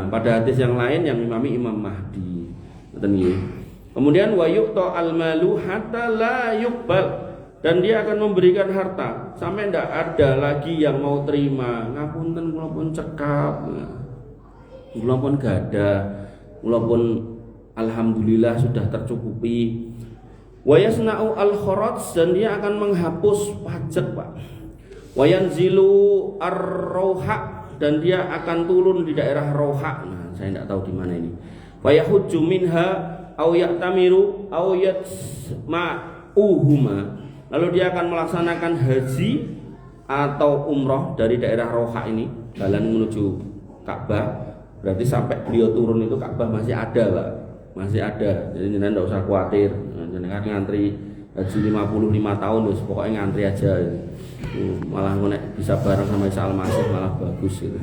Pada hadis yang lain yang ngimami Imam Mahdi. Kemudian wa yu'ta al-malu hatta la yuqbal, dan dia akan memberikan harta sampai tidak ada lagi yang mau terima. Ngapunten kula pun cekap, kula pun gada, walaupun alhamdulillah sudah tercukupi. Wa yasna'u al-kharaj, dan dia akan menghapus pajak, Pak. Wa yanzilu ar-rauha, dan dia akan turun di daerah Rauha. Nah, saya tidak tahu di mana ini. Wa yahujju minha aw ya'tamiru aw yatma'uhuma, lalu dia akan melaksanakan haji atau umroh dari daerah Rauha ini, jalan menuju Ka'bah. Berarti sampai beliau turun itu Ka'bah masih ada, Pak. Masih ada. Jadi jenengan enggak usah khawatir. Jenengan ngantri haji 55 tahun terus pokoknya ngantri aja. Malah nek bisa bareng sama Isa al-Masih malah bagus gitu.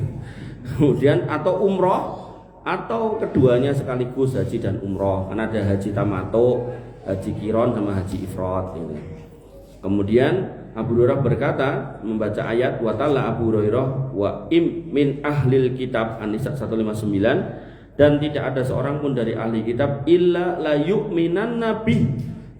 Kemudian atau umroh atau keduanya sekaligus, haji dan umroh. Karena ada haji tamattu, haji qiron sama haji ifrad gitu. Kemudian Abu Hurairah berkata, membaca ayat wa ta'ala Abu Hurairah wa im min ahlil kitab An-Nisa 159, dan tidak ada seorang pun dari ahli kitab illa la yu'minan nabi,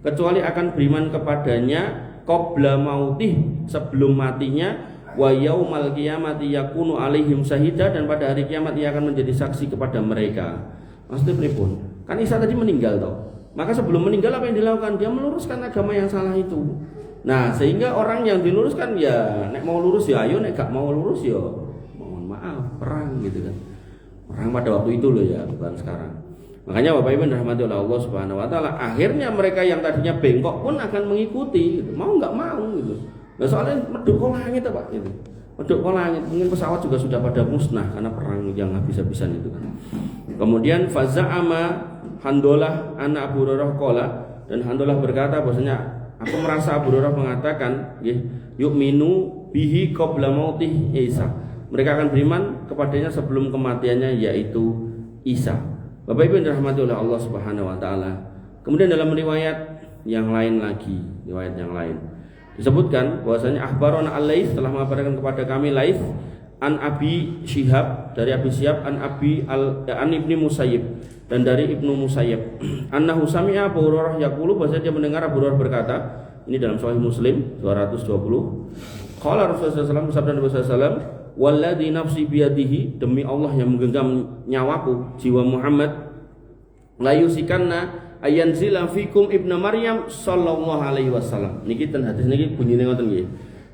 kecuali akan beriman kepadanya qabla mautih, sebelum matinya, wa yaumal qiyamati yakunu alaihim syahida, dan pada hari kiamat ia akan menjadi saksi kepada mereka. Maksudnya pripun? Kan Isa tadi meninggal toh. Maka sebelum meninggal apa yang dilakukan? Dia meluruskan agama yang salah itu. Nah, sehingga orang yang diluruskan ya nek mau lurus ya ayo, nek gak mau lurus ya mohon maaf, perang gitu kan. Perang pada waktu itu loh ya, bukan sekarang. Makanya Bapak Ibu rahmati oleh Allah Subhanahu wa taala, akhirnya mereka yang tadinya bengkok pun akan mengikuti gitu. Mau enggak mau gitu. Nah, soalnya medhok kok langit Pak gitu. Medhok kok langit, mungkin pesawat juga sudah pada musnah karena perang yang habis-habisan itu kan. Kemudian faza'ama Handolah anak Abu Hurairah qala, dan Handolah berkata bahwasanya aku merasa Abu Hurairah mengatakan, yu'minu bihi qabla mautih Isa. Mereka akan beriman kepadanya sebelum kematiannya, yaitu Isa. Bapak Ibu yang dirahmati oleh Allah Subhanahu wa taala. Kemudian dalam riwayat yang lain lagi, disebutkan bahwasanya akhbarana al-Laits telah mengabarkan kepada kami Laits an Abi Syihab, dari Abi Syihab, an Ibni Musayyib, dan dari Ibnu Musayyib, annahu sami'a Abu Hurairah yaqulu, bahwa dia mendengar Abu Hurairah berkata, ini dalam Sahih Muslim 220. Qala Rasulullah SAW, bersabda Nabi SAW, walladzi nafsi biyadihi, demi Allah yang menggenggam nyawaku, jiwa Muhammad, la yusikanna ayanzila fikum ibnu Maryam sallallahu alaihi wasallam. Niki ten hadis niki bunyine ngoten nggih.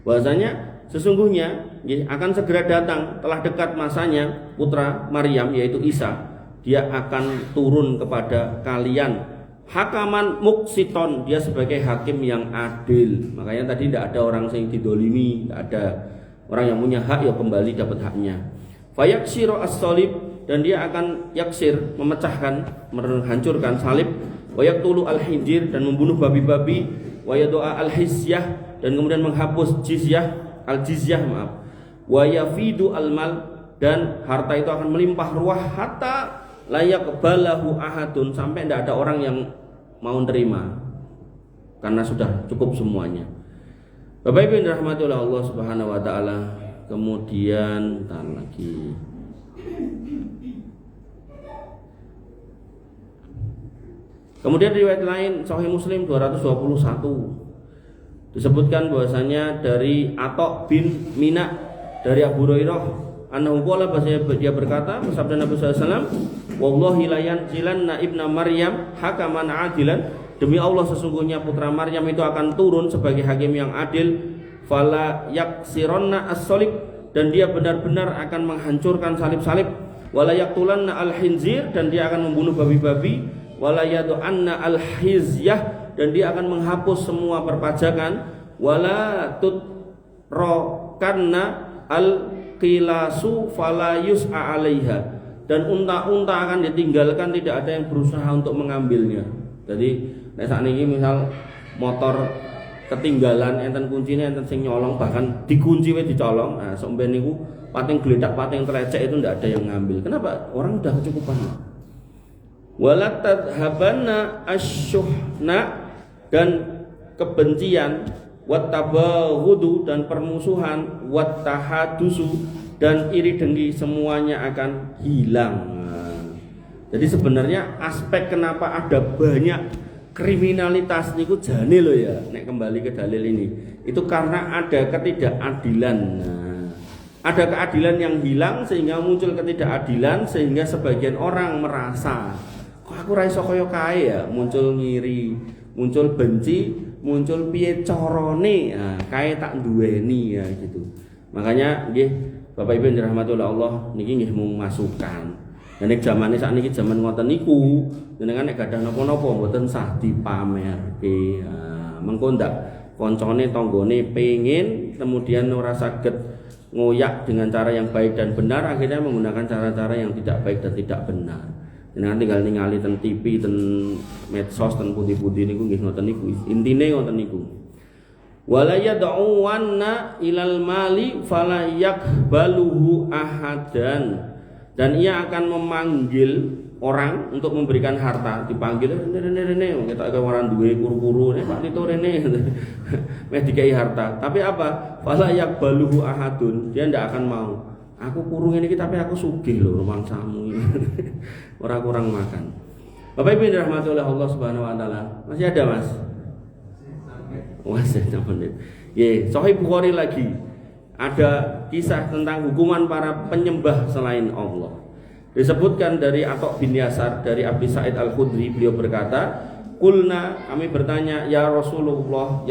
Bahwasanya sesungguhnya nggih akan segera datang, telah dekat masanya putra Maryam yaitu Isa. Dia akan turun kepada kalian hakaman muqsiton, dia sebagai hakim yang adil. Makanya tadi tidak ada orang yang didolimi, tidak ada orang yang punya hak ya kembali dapat haknya. Fayaksiru as-salib, dan dia akan yaksir, memecahkan, menghancurkan salib. Wayaktulu al-hinjir, dan membunuh babi-babi. Wayadoa al-hisyah, dan kemudian menghapus jizyah, al-jizyah maaf. Wayafidu al-mal, dan harta itu akan melimpah ruah hatta layak balahu ahadun, sampai tidak ada orang yang mau terima karena sudah cukup semuanya. Bapak Ibu yang dirahmati oleh Allah Subhanahu wa taala. Kemudian lagi kemudian riwayat lain Sahih Muslim 221 disebutkan bahwasanya dari Atok bin Mina dari Abu Hurairah annahu qala, bahwasanya dia berkata, bersabda Nabi sallallahu alaihi wasallam, wallahi la yanzilanna ibna Maryam hakaman adilan, demi Allah sesungguhnya putra Maryam itu akan turun sebagai hakim yang adil, fala yaksironna as-salib, dan dia benar-benar akan menghancurkan salib-salib, wala yaqtulanna al-hinzir, dan dia akan membunuh babi-babi, wala yadu'anna al-hizyah, dan dia akan menghapus semua perpajakan, wala tutrokanna al-qilasu fala yus'a 'alaiha, dan unta-unta akan ditinggalkan, tidak ada yang berusaha untuk mengambilnya. Jadi nek sakniki misal motor ketinggalan enten kuncinya, enten sing nyolong, bahkan dikunci wis dicolong, nah sampeyan niku pating gledak pating trecek itu tidak ada yang ngambil. Kenapa? Orang udah kecukupan. Wala tadhabanna asyuhna, dan kebencian, wattabaghudu, dan permusuhan, wattahadusu, dan iri dengki, semuanya akan hilang. Jadi sebenarnya aspek kenapa ada banyak kriminalitas niku jane lho ya, nek kembali ke dalil ini, itu karena ada ketidakadilan. Ada keadilan yang hilang sehingga muncul ketidakadilan, sehingga sebagian orang merasa kok aku ra iso kaya kae ya, muncul ngiri, muncul benci, muncul piye carane, kae tak duweni ya gitu. Makanya nggih Bapak Ibu yang dirahmati oleh Allah, niki nggih mung masukan. Dan nek zamane sakniki zaman ngoten niku, jenengan nek gadah napa-napa mboten sah dipamerke. Mengko ndak koncone tanggane pengin kemudian ora saged ngoyak dengan cara yang baik dan benar, akhirnya menggunakan cara-cara yang tidak baik dan tidak benar. Jenengan tinggal ningali ten TV, ten medsos, ten putih-putih niku nggih ngoten niku. Intine ngoten niku. Wala yad'uwanna ilal mali fala yakbaluhu ahadan, dan ia akan memanggil orang untuk memberikan harta, dipanggil rene kita ke orang duwe kuru-kuru Pak Tito rene meh dikai harta, tapi apa? Fala yakbaluhu ahadun, dia ndak akan mau. Aku kurung ini tapi aku sugih lho rumangsamu ini. Ora kurang makan. Bapak Ibu dirahmati oleh Allah Subhanahu wa taala. Masih ada, Mas? Masih ada menit. Ye, Sahih Bukhari lagi. Ada kisah tentang hukuman para penyembah selain Allah. Disebutkan dari Atok bin Yasar dari Abi Sa'id Al-Khudri, beliau berkata, "Qulna, kami bertanya, ya Rasulullah,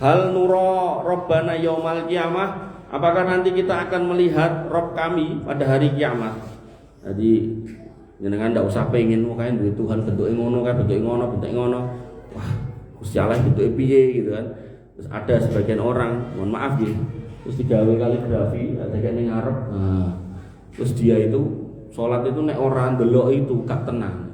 hal nura rabbana yaumal qiyamah? Apakah nanti kita akan melihat Rabb kami pada hari kiamat?" Jadi jenengan ndak usah pengen kae duwe Tuhan bentuke ngono kae, bentuke ngono. Wah, Gusti Allah bentuke piye gitu kan. Terus ada sebagian orang, mohon maaf ya, terus digawe kaligrafi, ada kayak ning ngarep. Terus dia itu sholat itu nek orang ndelok itu gak tenang.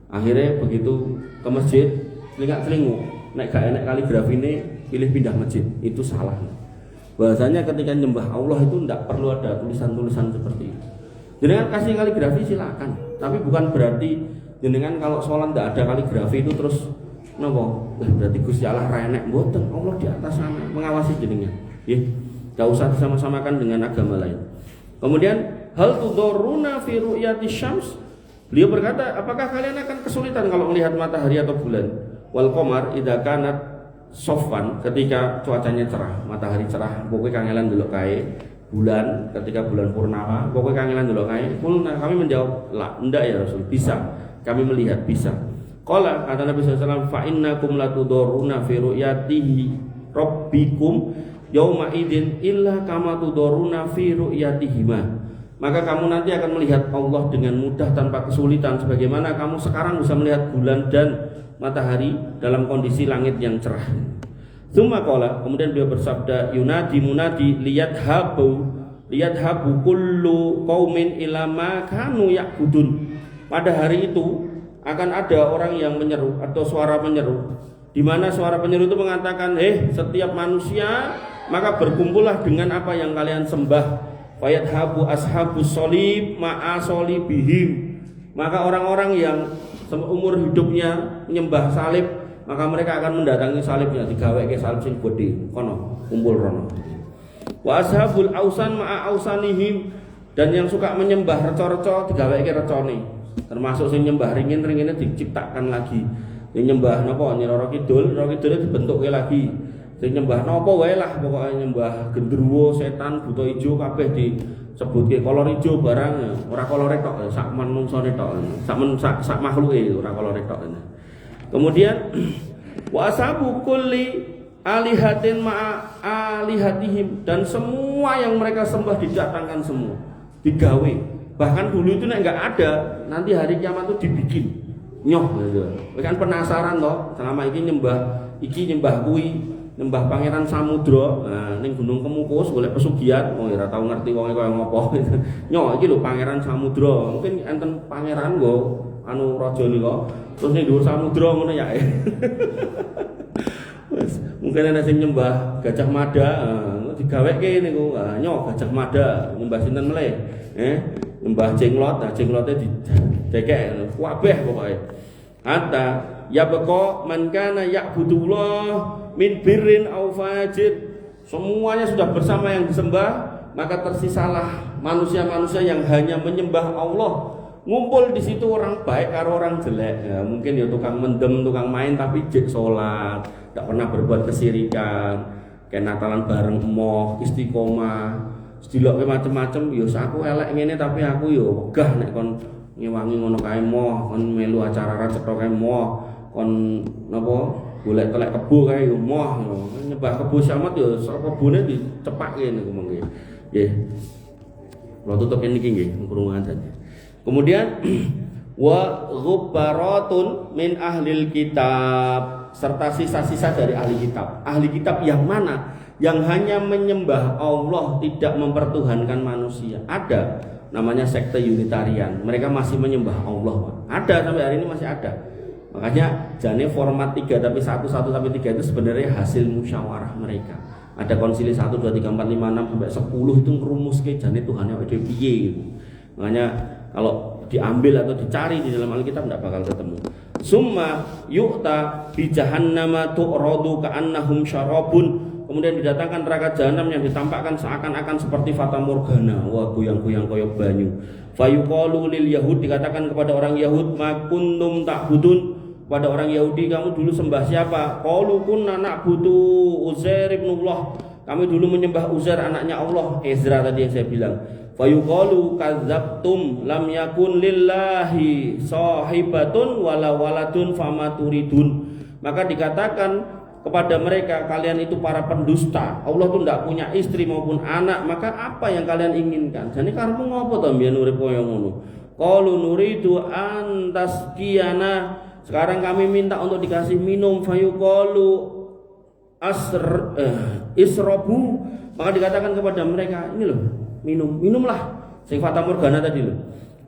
Akhirnya begitu ke masjid, celingak-celinguk, nek gak enek kaligrafine pilih pindah masjid. Itu salah. Bahasanya ketika nyembah Allah itu tidak perlu ada tulisan-tulisan seperti itu. Jenengan kasih kaligrafi silakan, tapi bukan berarti jenengan kalau sholat tidak ada kaligrafi itu terus napa? Berarti Gusti Allah ra enek, mboten. Allah di atas sana mengawasi jenengan. Nggih. Gak usah disama-samakan dengan agama lain. Kemudian hal tudoruna fi ru'yati syams. Beliau berkata, apakah kalian akan kesulitan kalau melihat matahari atau bulan? Wal qamar idza kanat sofwan, ketika cuacanya cerah, matahari cerah, pokoknya kangelan delok kae. Bulan ketika bulan purnama, pokoknya kangelan delok kae. Kami menjawab, "La, enggak ya Rasul, bisa. Kami melihat bisa." Qala, kata Nabi SAW, "Fa innakum latudoruna fi ru'yatihi rabbikum yauma idin illa kama tudoruna fi ru'yatihima." Maka kamu nanti akan melihat Allah dengan mudah tanpa kesulitan, sebagaimana kamu sekarang bisa melihat bulan dan matahari dalam kondisi langit yang cerah. Tsumma qala, kemudian beliau bersabda, "Yunadi munadi liyadhabu kullu qaumin ila ma kanu ya'budun." Pada hari itu akan ada orang yang menyeru atau suara menyeru, di mana suara penyeru itu mengatakan, setiap manusia, maka berkumpullah dengan apa yang kalian sembah. Fayadhabu ashabus solib ma'a solibihim. Maka orang-orang yang seumur hidupnya menyembah salib, maka mereka akan mendatangi salibnya, digaweke salib sing gede kono kumpul rono. Wa ashabul ausan ma'a ausanihim, dan yang suka menyembah reca-reca digaweke recone, termasuk sing nyembah ringin-ringine diciptakan lagi. Sing nyembah napa Nyira Kidul, dibentukke lagi. Sing nyembah napa wae lah, pokoknya nyembah gendruwo, setan, buta ijo kabeh disebutke kolor ijo barang, ora kolore tok, sak manungsane tok, sak makhluke ora kolore tok. Kemudian wa asabu kulli alihatin ma'a alihatihim, dan semua yang mereka sembah didatangkan semua, digawe. Bahkan dulu itu nek enggak ada, nanti hari kiamat itu dibikin. Nyoh gitu. Kan penasaran toh, selama ini nyembah kuwi, nyembah Pangeran Samudra, ning Gunung Kemukus golek pesugihan, ora tau ngerti wonge kaya ngopo. Nyoh iki lho Pangeran Samudra, mungkin enten pangeran nggo anu raja nika, terus ning dhuwur samudra ngono ya. Wes, mungkin ana sing nyembah Gajah Mada, digaweke niku. Nyoh Gajah Mada, nyembah sinten meleh? Nyembah Jenglot, jenglote didekek kabeh pokoke. Hatta ya beko man kana ya'budullah min birrin au fajir. Semuanya sudah bersama yang disembah, maka tersisalah manusia-manusia yang hanya menyembah Allah. Ngumpul di situ orang baik karo orang jelek. Ya, mungkin ya tukang mendem, tukang main tapi jek salat, tidak pernah berbuat kesirikan. Kayak Natalan bareng emoh, istiqomah, dilokke macem-macem. Ya aku elek ngene tapi aku ya wegah nek kon ngewangi ngono kae moh, kon melu acara cetha kae moh, kon napa golek telek kebo kae yo moh, nyembah kebo samat yo kebone dicepake niku mengke. Nggih. Kula tutup niki nggih krungu adzan. Kemudian wa ghubbaratun min ahlil kitab, serta sisa-sisa dari ahli kitab. Ahli kitab yang mana? Yang hanya menyembah Allah, tidak mempertuhankan manusia. Ada, namanya sekte Unitarian. Mereka masih menyembah Allah, Pak. Ada sampai hari ini masih ada. Makanya jane format 3 tapi 1 sampai 3 itu sebenarnya hasil musyawarah mereka. Ada konsili 1 2 3 4 5 6 sampai 10 itu ngerumuske jane Tuhane awake dhewe piye gitu. Makanya kalau diambil atau dicari di dalam Alkitab tidak bakal ketemu. Summa yu'ta bi jahannama tu'radu ka'annahum syarabun. Kemudian didatangkan neraka jahanam yang ditampakkan seakan-akan seperti fata morgana, wah goyang-goyang koyok banyu. Fayuqalu lil yahud, dikatakan kepada orang Yahud, ma kuntum ta'budun, pada orang Yahudi kamu dulu sembah siapa? Qalu kunna na'budu Uzair ibnullah, kami dulu menyembah Uzair anaknya Allah. Ezra tadi yang saya bilang. Fayuqalu kadzabtum lam yakun lillahi sahibatun wala waladun fama turidun. Maka dikatakan kepada mereka, kalian itu para pendusta. Allah itu tidak punya istri maupun anak, maka apa yang kalian inginkan? Jadi karepmu ngopo to mbiyen urip koyo ngono? Qalu nuridu antaskiyana, sekarang kami minta untuk dikasih minum. Fayuqalu isrobu, maka dikatakan kepada mereka, ini loh minumlah sing fata morgana tadi loh.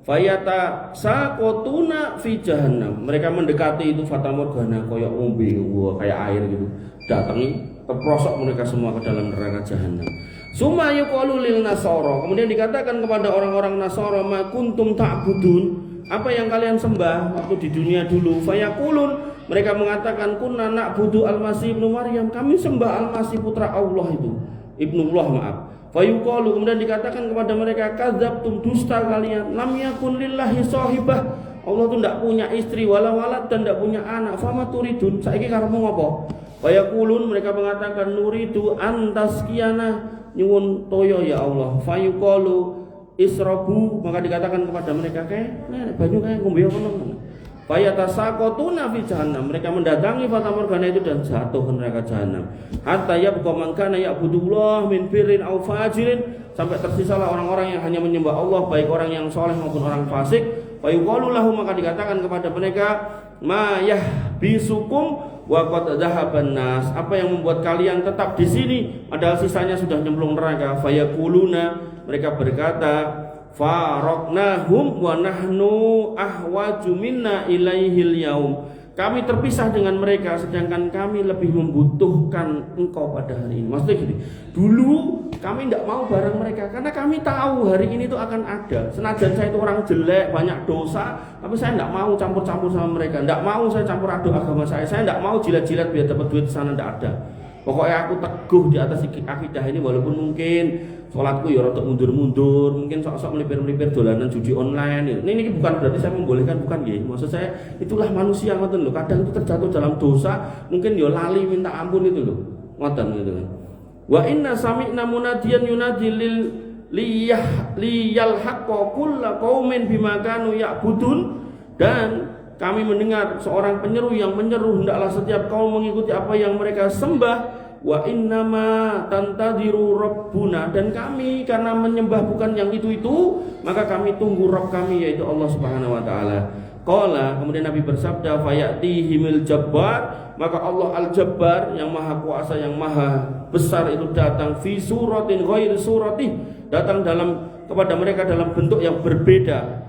Fayata sakotuna fi jahannam, mereka mendekati itu fata morgana koyok ngombe, kayak air gitu, datangi keprosok mereka semua ke dalam neraka jahanam. Summa yuqalu lil nasara, kemudian dikatakan kepada orang-orang Nasara, ma kuntum ta'budun, apa yang kalian sembah waktu di dunia dulu? Fayaqulun, mereka mengatakan kunna na'budu al-Masih ibnu Maryam, kami sembah al-Masih putra Allah itu. Ibnullah maaf. Fayuqalu, kemudian dikatakan kepada mereka, kadzabtum, dusta kalian, lam yakun lillahi sahibah, Allah tuh tidak punya istri, wala walad, dan tidak punya anak. Fama turidun, saiki karepmu ngopo? Fayaqulun, mereka mengatakan, nuridu antaskiyana, nyuwun toyo ya Allah. Fayuqalu israbu, maka dikatakan kepada mereka, kayak banyu kayak ngombe apa nang. Fayatasaqatuna fi jahannam, mereka mendatangi fata morgana itu dan jatuh ke neraka jahanam. Hatta yabqa man kana ya'budullah min birrin aw fajirin, sampai tersisalah orang-orang yang hanya menyembah Allah, baik orang yang soleh maupun orang fasik. Fayuqalu lahu, maka dikatakan kepada mereka, ma yahbisukum wa qad dhahaban nas, apa yang membuat kalian tetap di sini padahal sisanya sudah nyemplung neraka. Fayaquluna, mereka berkata, faraqnahum wa nahnu ahwaju minna ilaihil yaum, kami terpisah dengan mereka sedangkan kami lebih membutuhkan engkau pada hari ini. Maksudnya gini, dulu kami tidak mau bareng mereka karena kami tahu hari ini itu akan ada. Senajan saya itu orang jelek, banyak dosa, tapi saya tidak mau campur-campur sama mereka, tidak mau saya campur aduk agama saya tidak mau jilat-jilat biar dapat duit sana, tidak ada. Pokoknya aku teguh di atas akidah ini, walaupun mungkin sholatku ya rada mundur-mundur, mungkin sok-sok melipir-melipir dolanan judi online. Ini bukan berarti saya membolehkan, bukan ya. Maksud saya itulah manusia ngoten lho. Kadang itu terjatuh dalam dosa, mungkin ya lali minta ampun itu lho. Ngoten gitu kan. Wa inna sami'na munadiyan yunadi liyal haqqa kullu qaumin bima kanu ya'budun, dan kami mendengar seorang penyeru yang menyeru, hendaklah setiap kaum mengikuti apa yang mereka sembah. Wa innama tantadiru rabbuna, dan kami karena menyembah bukan yang itu, maka kami tunggu Rabb kami, yaitu Allah Subhanahu wa taala. Qala, kemudian Nabi bersabda, fayatihimil jabbar, maka Allah al-jabbar yang maha kuasa, yang maha besar itu datang fi suratin ghairi suratih, datang kepada mereka dalam bentuk yang berbeda.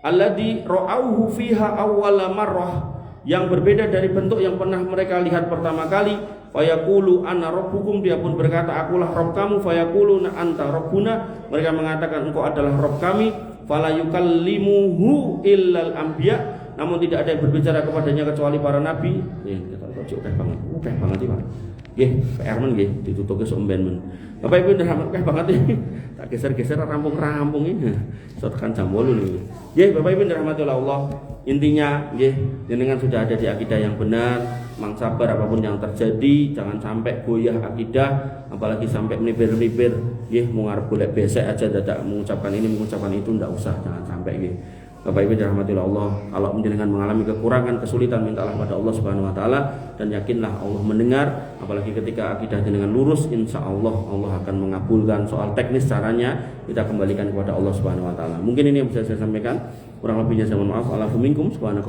Alladzi ra'auhu fiha awwala marrah, yang berbeda dari bentuk yang pernah mereka lihat pertama kali. Fayaqulu ana rabbukum, dia pun berkata, akulah Rabb kamu. Fayaquluna anta rabbuna, mereka mengatakan engkau adalah Rabb kami. Fala yukallimuhu illal anbiya, namun tidak ada yang berbicara kepadanya kecuali para nabi. Ya, kita kok ukeh banget iki, Pak. Nggih, PR men nggih ditutuke sok mben men. Bapak Ibu dirahmati ukeh banget iki. Tak geser-geser rampung-rampung ini. So tekan jam 8 niku. Nggih, Bapak Ibu dirahmati Allah. Intinya nggih, jenengan sudah ada di akidah yang benar, mang sabar apapun yang terjadi, jangan sampai goyah akidah, apalagi sampai melipir-melipir nggih, mau ngarep golek besek aja dadak mengucapkan ini mengucapkan itu, ndak usah, jangan sampai nggih. Bapak Ibu dirahmati Allah, kalau jenengan mengalami kekurangan, kesulitan, mintalah pada Allah Subhanahu wa taala, dan yakinlah Allah mendengar. Apalagi ketika akidah jenengan lurus, insya Allah akan mengabulkan. Soal teknis caranya kita kembalikan kepada Allah Subhanahu wa taala. Mungkin ini yang bisa saya sampaikan, kurang lebihnya saya mohon maaf. Alhamdulillah.